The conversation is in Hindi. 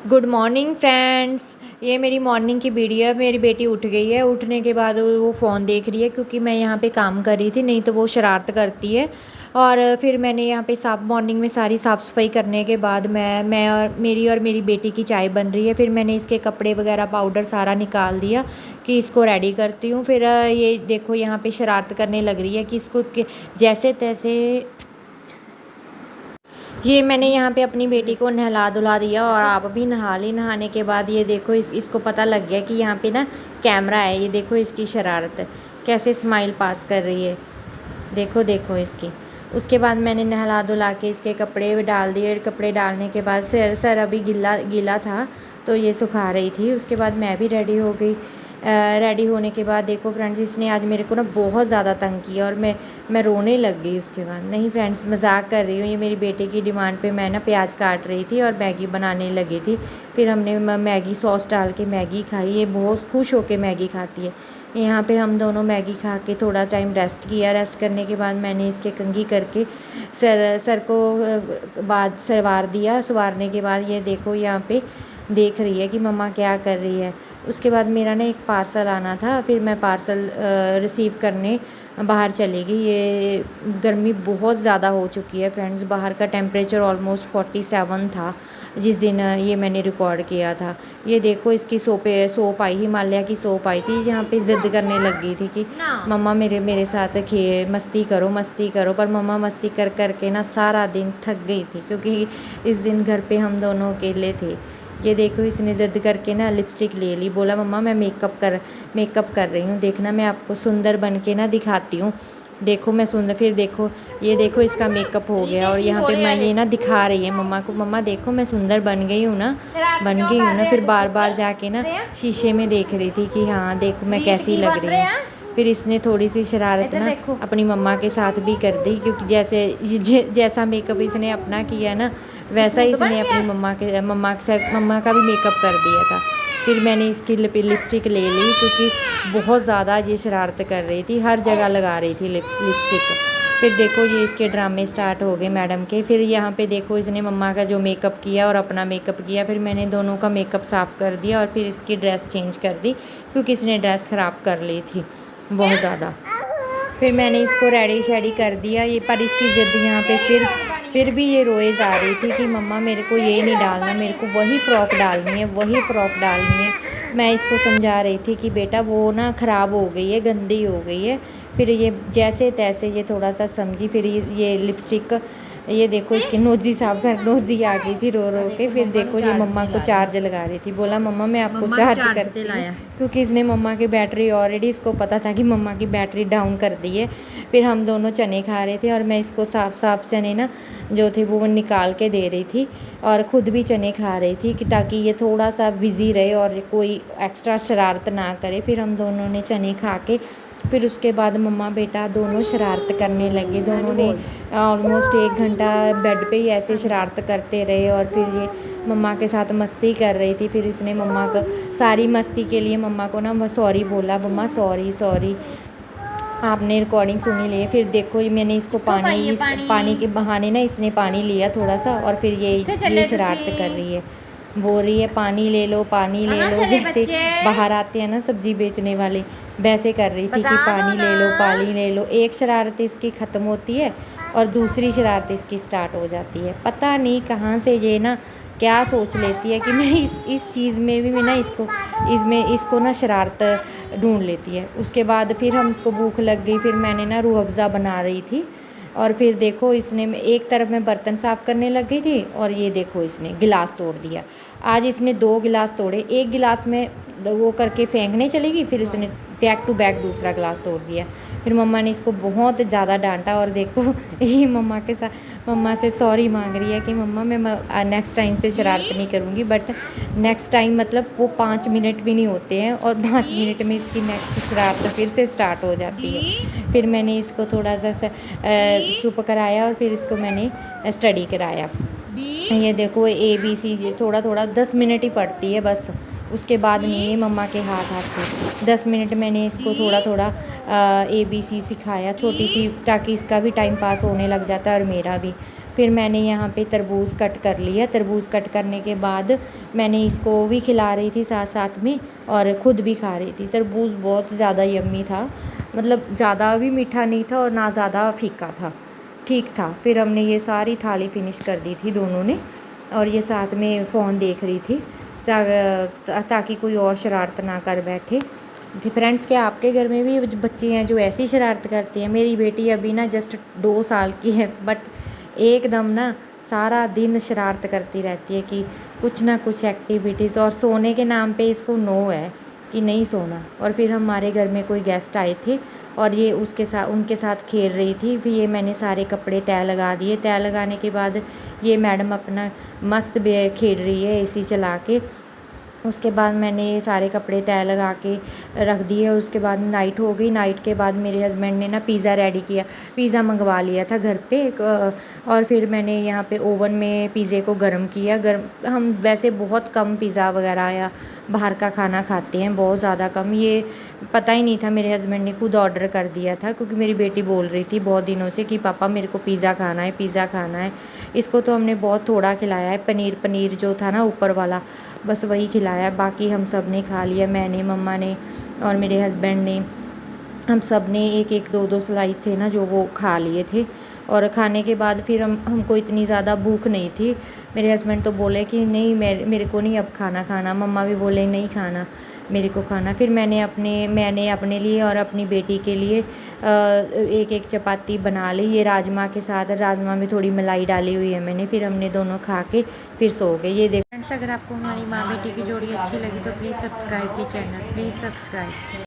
Good morning friends. ये मेरी मॉर्निंग की वीडियो है। मेरी बेटी उठ गई है। उठने के बाद वो फ़ोन देख रही है क्योंकि मैं यहाँ पे काम कर रही थी, नहीं तो वो शरारत करती है। और फिर मैंने यहाँ पे साफ मॉर्निंग में सारी साफ़ सफाई करने के बाद मैं और मेरी बेटी की चाय बन रही है। फिर मैंने इसके कपड़े वगैरह पाउडर सारा निकाल दिया कि इसको रेडी करती हूँ। फिर ये देखो यहाँ पे शरारत करने लग रही है कि इसको जैसे तैसे। ये मैंने यहाँ पे अपनी बेटी को नहला धुला दिया और आप भी नहा ली। नहाने के बाद ये देखो इसको पता लग गया कि यहाँ पे ना कैमरा है। ये देखो इसकी शरारत कैसे स्माइल पास कर रही है। देखो देखो इसकी। उसके बाद मैंने नहला धुला के इसके कपड़े डाल दिए। कपड़े डालने के बाद सर अभी गीला गीला था तो ये सुखा रही थी। उसके बाद मैं भी रेडी हो गई। रेडी होने के बाद देखो फ्रेंड्स, इसने आज मेरे को ना बहुत ज़्यादा तंग किया और मैं रोने लग गई। उसके बाद नहीं फ्रेंड्स, मजाक कर रही हूँ। ये मेरी बेटे की डिमांड पे मैं ना प्याज काट रही थी और मैगी बनाने लगी थी। फिर हमने मैगी सॉस डाल के मैगी खाई। ये बहुत खुश होकर मैगी खाती है। यहाँ पे हम दोनों मैगी खा के थोड़ा टाइम रेस्ट किया। रेस्ट करने के बाद मैंने इसके कंघी करके सर को बाद सरवार दिया। संवारने के बाद ये देखो यहाँ पे देख रही है कि मम्मा क्या कर रही है। उसके बाद मेरा ना एक पार्सल आना था, फिर मैं पार्सल रिसीव करने बाहर चली गई। ये गर्मी बहुत ज़्यादा हो चुकी है फ्रेंड्स। बाहर का टेम्परेचर ऑलमोस्ट 47 था जिस दिन ये मैंने रिकॉर्ड किया था। ये देखो इसकी सोप आई, हिमालय की सोप आई थी। यहाँ पे ज़िद करने लग गई थी कि मम्मा मेरे साथ मस्ती करो। पर मम्मा मस्ती कर कर के ना सारा दिन थक गई थी क्योंकि इस दिन घर पे हम दोनों अकेले थे। ये देखो इसने ज़िद करके ना लिपस्टिक ले ली। बोला मम्मा मैं मेकअप कर रही हूँ, देखना मैं आपको सुंदर बन के ना दिखाती हूँ। देखो मैं सुंदर। फिर देखो ये देखो इसका मेकअप हो गया और यहाँ पे मैं ये ना दिखा रही है मम्मा को, मम्मा देखो मैं सुंदर बन गई हूँ ना। फिर बार बार जाके ना शीशे में देख रही थी कि हाँ देखो मैं कैसी लग रही हूँ। फिर इसने थोड़ी सी शरारत ना अपनी मम्मा के साथ भी कर दी क्योंकि जैसा मेकअप इसने अपना किया ना वैसा ही इसने अपनी मम्मा का भी मेकअप कर दिया था। फिर मैंने इसकी लिपस्टिक ले ली क्योंकि बहुत ज़्यादा ये शरारत कर रही थी, हर जगह लगा रही थी लिपस्टिक। फिर देखो ये इसके ड्रामे स्टार्ट हो गए मैडम के। फिर यहाँ पे देखो इसने मम्मा का जो मेकअप किया और अपना मेकअप किया। फिर मैंने दोनों का मेकअप साफ़ कर दिया और फिर इसकी ड्रेस चेंज कर दी क्योंकि इसने ड्रेस ख़राब कर ली थी बहुत ज़्यादा। फिर मैंने इसको रेडी शेडी कर दिया। ये पर इसकी ज़िद यहाँ पे फिर भी ये रोए जा रही थी कि मम्मा मेरे को ये नहीं डालना, मेरे को वही फ़्रॉक डालनी है। मैं इसको समझा रही थी कि बेटा वो ना ख़राब हो गई है, गंदी हो गई है। फिर ये जैसे तैसे ये थोड़ा सा समझी। फिर ये लिपस्टिक ये देखो इसके नोजी आ गई थी रो रो के। फिर देखो ये मम्मा को चार्ज लगा रही थी। बोला मम्मा मैं आपको चार्ज करती हूँ क्योंकि इसने मम्मा की बैटरी ऑलरेडी, इसको पता था कि मम्मा की बैटरी डाउन कर दी है। फिर हम दोनों चने खा रहे थे और मैं इसको साफ चने ना जो थे वो निकाल के दे रही थी और ख़ुद भी चने खा रही थी कि ताकि ये थोड़ा सा बिज़ी रहे और कोई एक्स्ट्रा शरारत ना करे। फिर हम दोनों ने चने खा के फिर उसके बाद मम्मा बेटा दोनों शरारत करने लगे। दोनों ने ऑलमोस्ट 1 घंटा बेड पे ही ऐसे शरारत करते रहे और फिर ये मम्मा के साथ मस्ती कर रही थी। फिर इसने मम्मा को सारी मस्ती के लिए मम्मा को ना सॉरी बोला, मम्मा सॉरी आपने रिकॉर्डिंग सुनी ली है। फिर देखो मैंने इसको पानी के बहाने ना इसने पानी लिया थोड़ा सा और फिर ये शरारत कर रही है। बोल रही है पानी ले लो जैसे बाहर आते हैं ना सब्जी बेचने वाले, वैसे कर रही थी कि पानी ले लो। एक शरारत इसकी ख़त्म होती है और दूसरी शरारत इसकी स्टार्ट हो जाती है। पता नहीं कहाँ से ये ना क्या सोच लेती है कि मैं इस चीज़ में भी मैं ना इसको ना शरारत ढूंढ लेती है। उसके बाद फिर हमको भूख लग गई। फिर मैंने ना रूह अफ़ज़ा बना रही थी और फिर देखो इसने एक तरफ में बर्तन साफ़ करने लग गई थी और ये देखो इसने गिलास तोड़ दिया। आज इसने 2 गिलास तोड़े। एक गिलास में वो करके फेंकने चली गई, फिर उसने बैक टू बैक दूसरा गिलास तोड़ दिया। फिर मम्मा ने इसको बहुत ज़्यादा डांटा और देखो ये मम्मा से सॉरी मांग रही है कि मम्मा मैं नेक्स्ट टाइम से शरारत नहीं करूँगी। बट नेक्स्ट टाइम मतलब वो 5 मिनट भी नहीं होते हैं और 5 मिनट में इसकी नेक्स्ट शरारत फिर से स्टार्ट हो जाती है। फिर मैंने इसको थोड़ा सा चुप कराया और फिर इसको मैंने स्टडी कराया। ये देखो ABC थोड़ा 10 मिनट ही पढ़ती है बस, उसके बाद नहीं है मम्मा के हाथ पे। 10 मिनट मैंने इसको थोड़ा ABC सिखाया छोटी सी, ताकि इसका भी टाइम पास होने लग जाता है और मेरा भी। फिर मैंने यहाँ पे तरबूज़ कट कर लिया। तरबूज़ कट करने के बाद मैंने इसको भी खिला रही थी साथ साथ में और ख़ुद भी खा रही थी। तरबूज़ बहुत ज़्यादा यम्मी था, मतलब ज़्यादा भी मीठा नहीं था और ना ज़्यादा फीका था, ठीक था। फिर हमने ये सारी थाली फ़िनिश कर दी थी दोनों ने, और ये साथ में फ़ोन देख रही थी ताकि कोई और शरारत ना कर बैठे। जी फ्रेंड्स, क्या आपके घर में भी बच्चे हैं जो ऐसी शरारत करते हैं? मेरी बेटी अभी ना जस्ट 2 साल की है, बट एकदम ना सारा दिन शरारत करती रहती है कि कुछ ना कुछ एक्टिविटीज़, और सोने के नाम पे इसको नो है कि नहीं सोना। और फिर हमारे घर में कोई गेस्ट आए थे और ये उनके साथ खेल रही थी। फिर ये मैंने सारे कपड़े तय लगा दिए। तय लगाने के बाद ये मैडम अपना मस्त खेल रही है एसी चला के। उसके बाद मैंने ये सारे कपड़े तय लगा के रख दिए। उसके बाद नाइट हो गई। नाइट के बाद मेरे हस्बैंड ने ना पिज़्ज़ा रेडी किया, पिज़्ज़ा मंगवा लिया था घर पे और फिर मैंने यहाँ पे ओवन में पिज़्ज़े को गर्म किया। हम वैसे बहुत कम पिज़्ज़ा वगैरह या बाहर का खाना खाते हैं, बहुत ज़्यादा कम। ये पता ही नहीं था, मेरे हस्बैंड ने खुद ऑर्डर कर दिया था क्योंकि मेरी बेटी बोल रही थी बहुत दिनों से कि पापा मेरे को पिज़्ज़ा खाना है, पिज़्ज़ा खाना है। इसको तो हमने बहुत थोड़ा खिलाया है, पनीर जो था ना ऊपर वाला, बस वही खिलाया। बाकी हम सब ने खा लिया, मैंने, मम्मा ने और मेरे हस्बैंड ने। हम सब ने एक एक दो दो स्लाइस थे ना जो वो खा लिए थे। और खाने के बाद फिर हमको इतनी ज़्यादा भूख नहीं थी। मेरे हस्बैंड तो बोले कि नहीं मेरे को नहीं अब खाना। मम्मा भी बोले नहीं खाना, मेरे को खाना। फिर मैंने अपने लिए और अपनी बेटी के लिए एक एक चपाती बना ली। ये राजमा के साथ, राजमा में थोड़ी मलाई डाली हुई है मैंने। फिर हमने दोनों खा के फिर सो गए। ये देखो फ्रेंड्स, अगर आपको हमारी माँ बेटी की जोड़ी अच्छी लगी तो प्लीज़ सब्सक्राइब की चैनल, प्लीज़ सब्सक्राइब।